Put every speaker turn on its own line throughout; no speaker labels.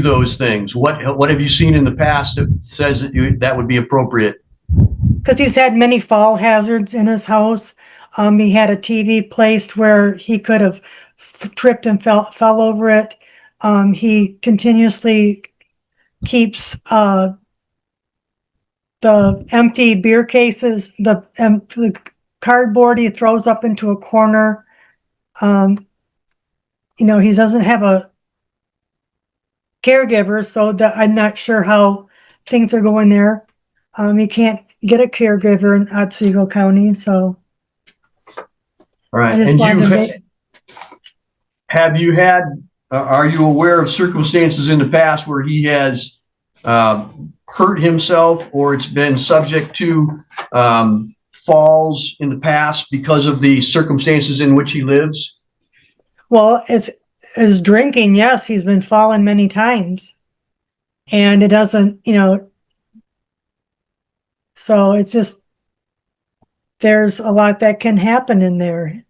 those things? What have you seen in the past that says that that would be appropriate?
Because he's had many fall hazards in his house. He had a TV placed where he could have tripped and fell over it. He continuously keeps the empty beer cases, the cardboard he throws up into a corner. You know, he doesn't have a caregiver, so that I'm not sure how things are going there. He can't get a caregiver in Otsego County, so.
All right,
I just
and
wanted to
have you had? Are you aware of circumstances in the past where he has hurt himself, or it's been subject to falls in the past because of the circumstances in which he lives?
Well, it's his drinking. Yes, he's been falling many times, and it doesn't, you know. So it's just, there's a lot that can happen in there.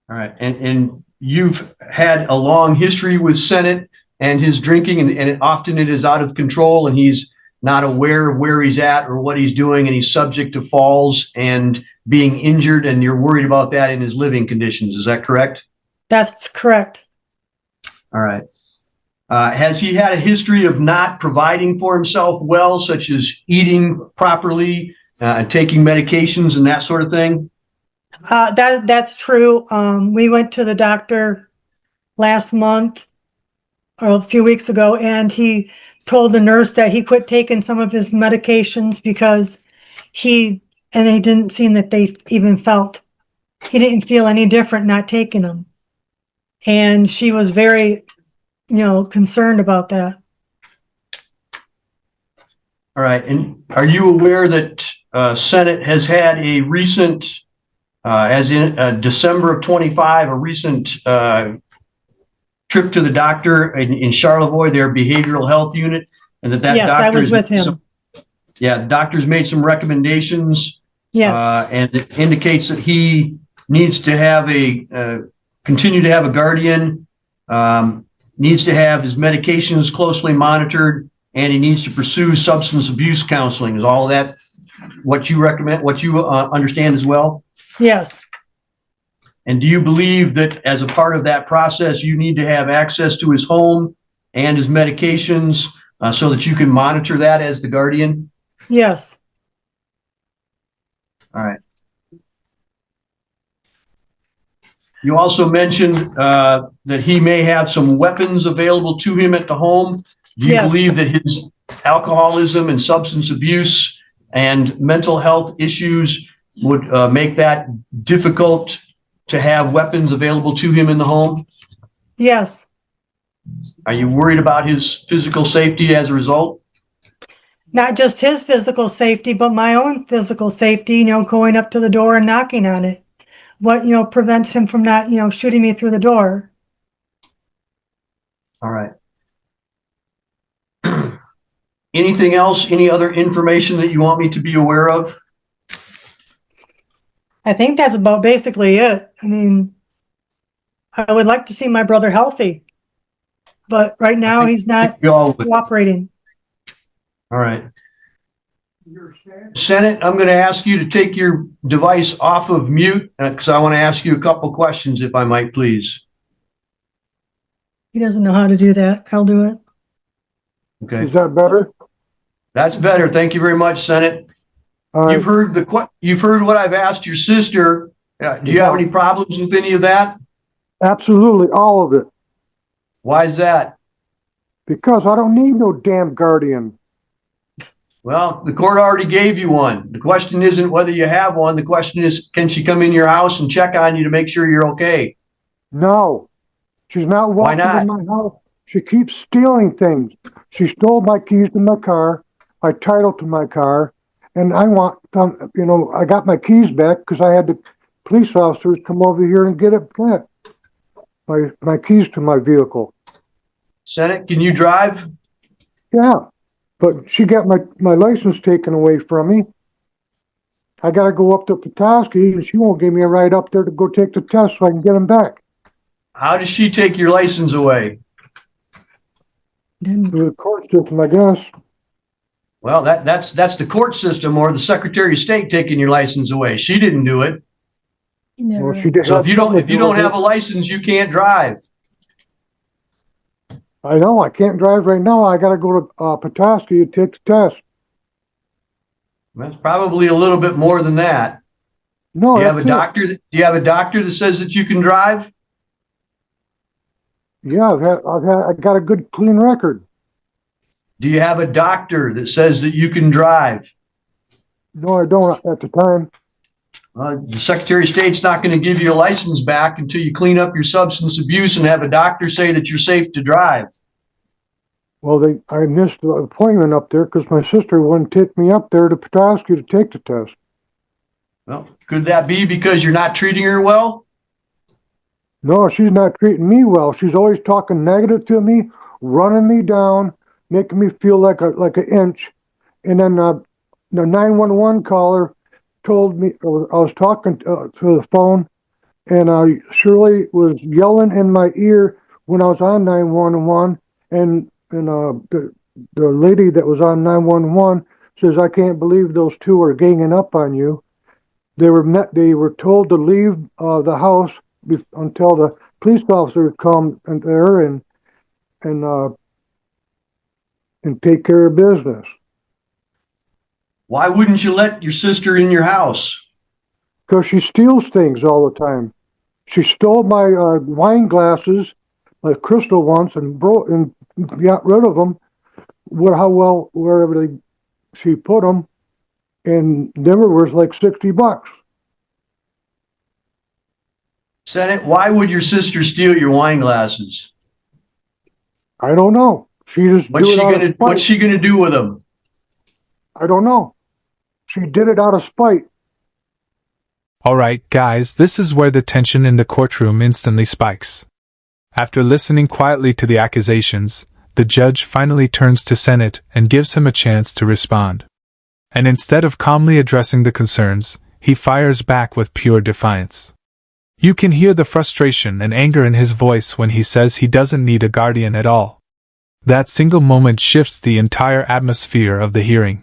All right, and you've had a long history with Senate and his drinking, and often it is out of control, and he's not aware of where he's at or what he's doing, and he's subject to falls and being injured, and you're worried about that in his living conditions. Is that correct?
That's correct.
All right. Has he had a history of not providing for himself well, such as eating properly, taking medications and that sort of thing?
That's true. We went to the doctor last month or a few weeks ago, and he told the nurse that he quit taking some of his medications because they didn't seem that they even he didn't feel any different not taking them. And she was very, concerned about that.
All right. And are you aware that Senate has had a recent, as in December of 25, a recent trip to the doctor in Charlevoix, their behavioral health unit, and that
yes,
doctor
I was with him.
The doctor's made some recommendations.
Yes.
And it indicates that he needs to have continue to have a guardian, needs to have his medications closely monitored, and he needs to pursue substance abuse counseling. Is all of that what you recommend, what you understand as well?
Yes.
And do you believe that as a part of that process, you need to have access to his home and his medications so that you can monitor that as the guardian?
Yes.
All right. You also mentioned that he may have some weapons available to him at the home. Do you believe that his alcoholism and substance abuse and mental health issues would make that difficult to have weapons available to him in the home?
Yes.
Are you worried about his physical safety as a result?
Not just his physical safety, but my own physical safety, going up to the door and knocking on it. What, prevents him from not, shooting me through the door.
All right. Anything else? Any other information that you want me to be aware of?
I think that's about basically it. I mean, I would like to see my brother healthy, but right now he's not cooperating.
All right. Senate, I'm going to ask you to take your device off of mute because I want to ask you a couple questions, if I might, please.
He doesn't know how to do that. I'll do it.
Okay. Is that better?
That's better. Thank you very much, Senate. You've heard what I've asked your sister. Do you have any problems with any of that?
Absolutely, all of it.
Why is that?
Because I don't need no damn guardian.
Well, the court already gave you one. The question isn't whether you have one. The question is, can she come in your house and check on you to make sure you're okay?
No, she's not walking in my house. She keeps stealing things. She stole my keys to my car, my title to my car, and I want some, I got my keys back because I had the police officers come over here and get it back. My keys to my vehicle.
Senate, can you drive?
Yeah. But she got my license taken away from me. I got to go up to Petoskey, and she won't give me a ride up there to go take the test so I can get them back.
How does she take your license away?
Didn't,
Through the court system, I guess.
Well, that's the court system or the Secretary of State taking your license away. She didn't do it.
he never.
Well, she did
So
have
if you
something to do
don't
with it.
have a license, you can't drive.
I know, I can't drive right now. I gotta go to Petoskey to take the test.
That's probably a little bit more than that.
No,
Do you have a
that's it.
doctor? Do you have a doctor that says that you can drive?
Yeah, I got a good, clean record.
Do you have a doctor that says that you can drive?
No, I don't at the time.
The Secretary of State's not going to give you a license back until you clean up your substance abuse and have a doctor say that you're safe to drive.
Well, I missed the appointment up there because my sister wouldn't take me up there to Petoskey to take the test.
Well, could that be because you're not treating her well?
No, she's not treating me well. She's always talking negative to me, running me down, making me feel like an inch. And then the 911 caller told me, I was talking to the phone, and Shirley was yelling in my ear when I was on 911, and the lady that was on 911 says, "I can't believe those two are ganging up on you." They were told to leave the house until the police officer would come in there and take care of business.
Why wouldn't you let your sister in your house?
Because she steals things all the time. She stole my wine glasses, my crystal ones, and got rid of them. Wherever she put them, and they were worth like $60.
Senate, why would your sister steal your wine glasses?
I don't know. She just
What's she gonna do with them?
I don't know. She did it out of spite.
Alright, guys, this is where the tension in the courtroom instantly spikes. After listening quietly to the accusations, the judge finally turns to Senate and gives him a chance to respond. And instead of calmly addressing the concerns, he fires back with pure defiance. You can hear the frustration and anger in his voice when he says he doesn't need a guardian at all. That single moment shifts the entire atmosphere of the hearing.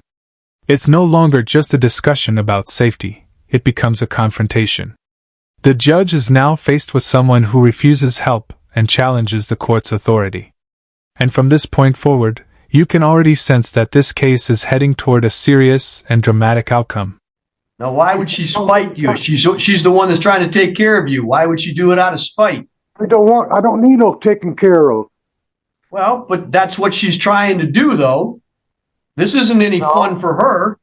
It's no longer just a discussion about safety, it becomes a confrontation. The judge is now faced with someone who refuses help and challenges the court's authority. And from this point forward, you can already sense that this case is heading toward a serious and dramatic outcome.
Now, why would she spite you? She's the one that's trying to take care of you. Why would she do it out of spite?
I don't need no taking care of.
Well, but that's what she's trying to do, though. This isn't any fun for her.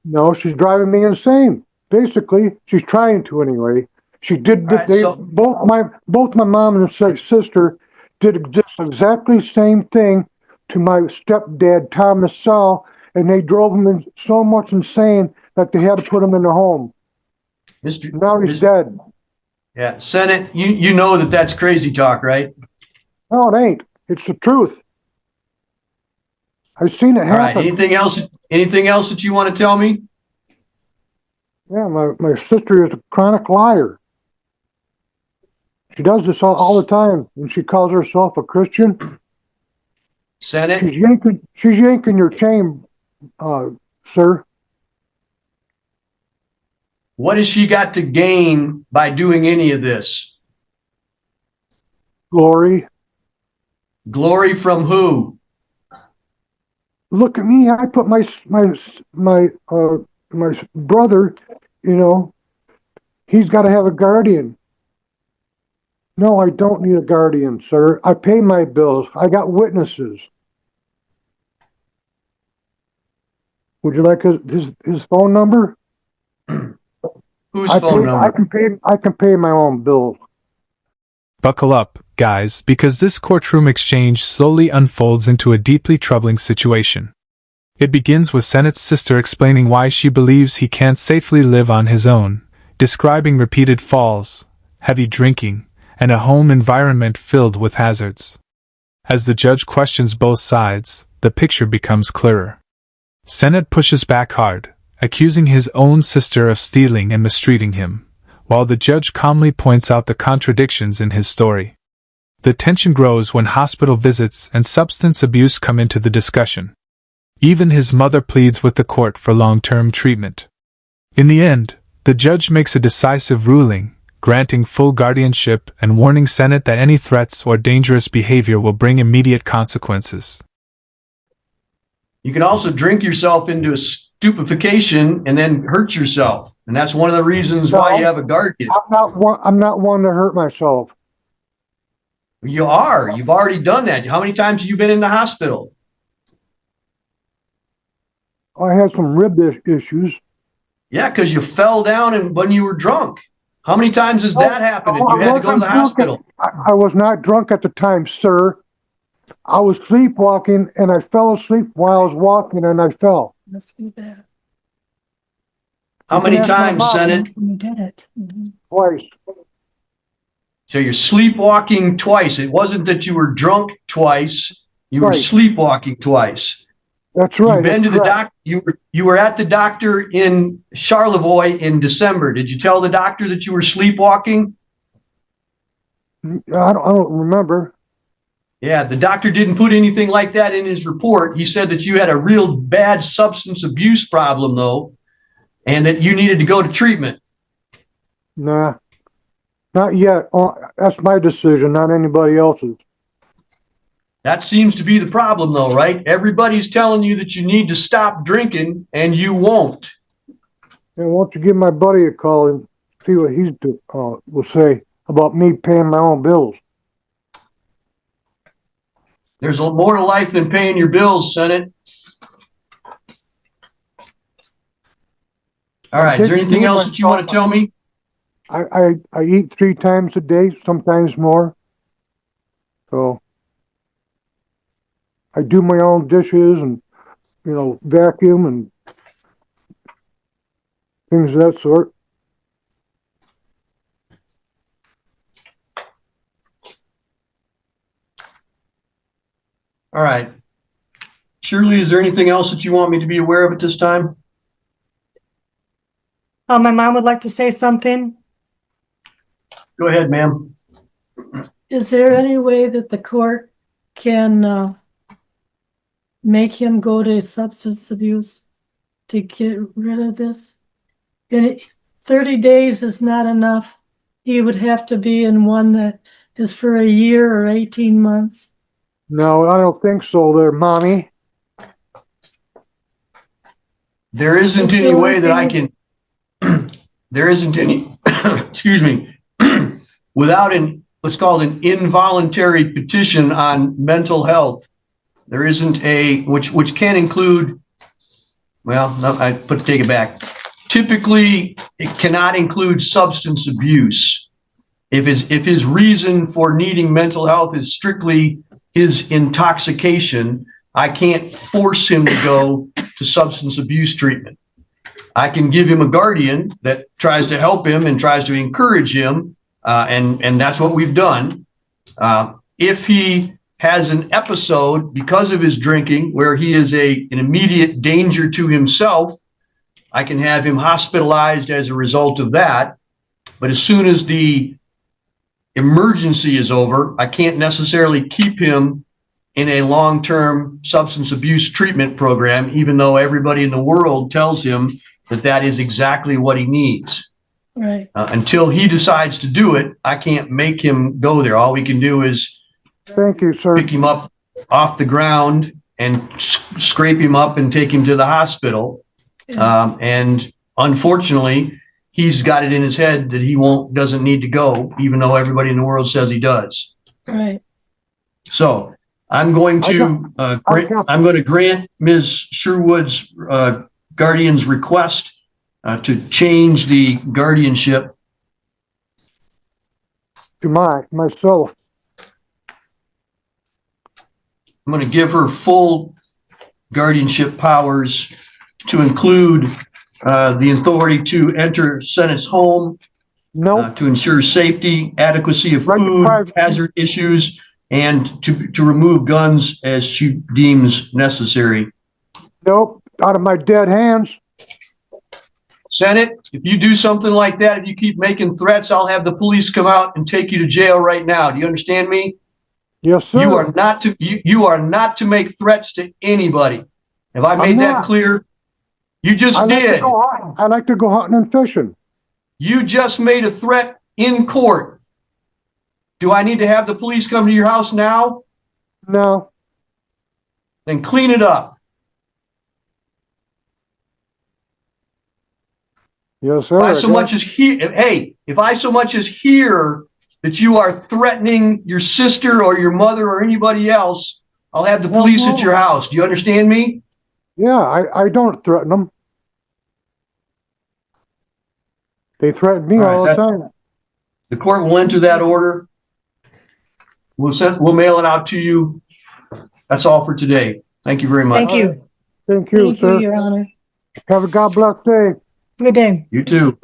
No, she's driving me insane. Basically, she's trying to anyway. She did. Both my mom and sister did just exactly the same thing to my stepdad, Thomas Saul, and they drove him so much insane that they had to put him in the home. Now he's dead.
Yeah, Senate, you know that's crazy talk, right?
No, it ain't. It's the truth. I've seen it happen.
All right. Anything else that you want to tell me?
Yeah, my sister is a chronic liar. She does this all the time, and she calls herself a Christian.
Senate?
She's yanking your chain, sir.
What has she got to gain by doing any of this?
Glory.
Glory from who?
Look at me. I put my brother, he's got to have a guardian. No, I don't need a guardian, sir. I pay my bills. I got witnesses. Would you like his phone number?
Whose phone number?
I can pay my own bills.
Buckle up, guys, because this courtroom exchange slowly unfolds into a deeply troubling situation. It begins with Senate's sister explaining why she believes he can't safely live on his own, describing repeated falls, heavy drinking, and a home environment filled with hazards. As the judge questions both sides, the picture becomes clearer. Senate pushes back hard, accusing his own sister of stealing and mistreating him, while the judge calmly points out the contradictions in his story. The tension grows when hospital visits and substance abuse come into the discussion. Even his mother pleads with the court for long-term treatment. In the end, the judge makes a decisive ruling, granting full guardianship and warning Senate that any threats or dangerous behavior will bring immediate consequences.
You can also drink yourself into a stupefaction and then hurt yourself. And that's one of the reasons why you have a guardian.
I'm not one to hurt myself.
You are. You've already done that. How many times have you been in the hospital?
I had some rib issues.
Yeah, because you fell down and when you were drunk. How many times has that happened? And you had to go to the hospital.
I was not drunk at the time, sir. I was sleepwalking and I fell asleep while I was walking and I fell.
Let's do that.
How many times, Senate?
You did it.
Twice.
So you're sleepwalking twice. It wasn't that you were drunk twice. You were sleepwalking twice.
That's right.
You've been to the doctor. You were at the doctor in Charlevoix in December. Did you tell the doctor that you were sleepwalking?
I don't remember.
Yeah, the doctor didn't put anything like that in his report. He said that you had a real bad substance abuse problem, though, and that you needed to go to treatment.
Nah, not yet. That's my decision, not anybody else's.
That seems to be the problem, though, right? Everybody's telling you that you need to stop drinking, and you won't.
And why don't you give my buddy a call and see what he will say about me paying my own bills?
There's more to life than paying your bills, Senate. All right. Is there anything else that you want to tell me?
I eat 3 times a day, sometimes more. So I do my own dishes and, vacuum and things of that sort.
All right. Shirley, is there anything else that you want me to be aware of at this time?
My mom would like to say something.
Go ahead, ma'am.
Is there any way that the court can make him go to substance abuse to get rid of this? And 30 days is not enough. He would have to be in one that is for a year or 18 months.
No, I don't think so there, Mommy.
There isn't any way that I can, there isn't any, excuse me, without what's called an involuntary petition on mental health. There isn't which can include, well, no, take it back. Typically, it cannot include substance abuse. If his reason for needing mental health is strictly his intoxication, I can't force him to go to substance abuse treatment. I can give him a guardian that tries to help him and tries to encourage him, and that's what we've done. If he has an episode because of his drinking where he is an immediate danger to himself, I can have him hospitalized as a result of that. But as soon as the emergency is over, I can't necessarily keep him in a long-term substance abuse treatment program, even though everybody in the world tells him that that is exactly what he needs.
Right.
Until he decides to do it, I can't make him go there. All we can do is
thank you, sir.
Pick him up off the ground and scrape him up and take him to the hospital.
Yeah.
And unfortunately, he's got it in his head that he doesn't need to go, even though everybody in the world says he does.
Right.
So I'm going to grant Ms. Sherwood's guardian's request to change the guardianship
to myself.
I'm going to give her full guardianship powers to include the authority to enter Senate's home, to ensure safety, adequacy of food, hazard issues, and to remove guns as she deems necessary.
Nope, out of my dead hands.
Senate, if you do something like that, if you keep making threats, I'll have the police come out and take you to jail right now. Do you understand me?
Yes, sir.
You are not to make threats to anybody. Have I made that
not.
clear? You just
I like to
did.
go hunting. I like to go hunting and fishing.
You just made a threat in court. Do I need to have the police come to your house now?
No.
Then clean it up.
Yes, sir.
If I so much as if I so much as hear that you are threatening your sister or your mother or anybody else, I'll have the police at your house. Do you understand me?
Yeah, I don't threaten them. They threaten me all the time.
The court will enter that order. We'll mail it out to you. That's all for today. Thank you very much.
Thank you.
Thank you,
Thank you,
sir.
Your Honor.
Have a God bless day.
Good day.
You too.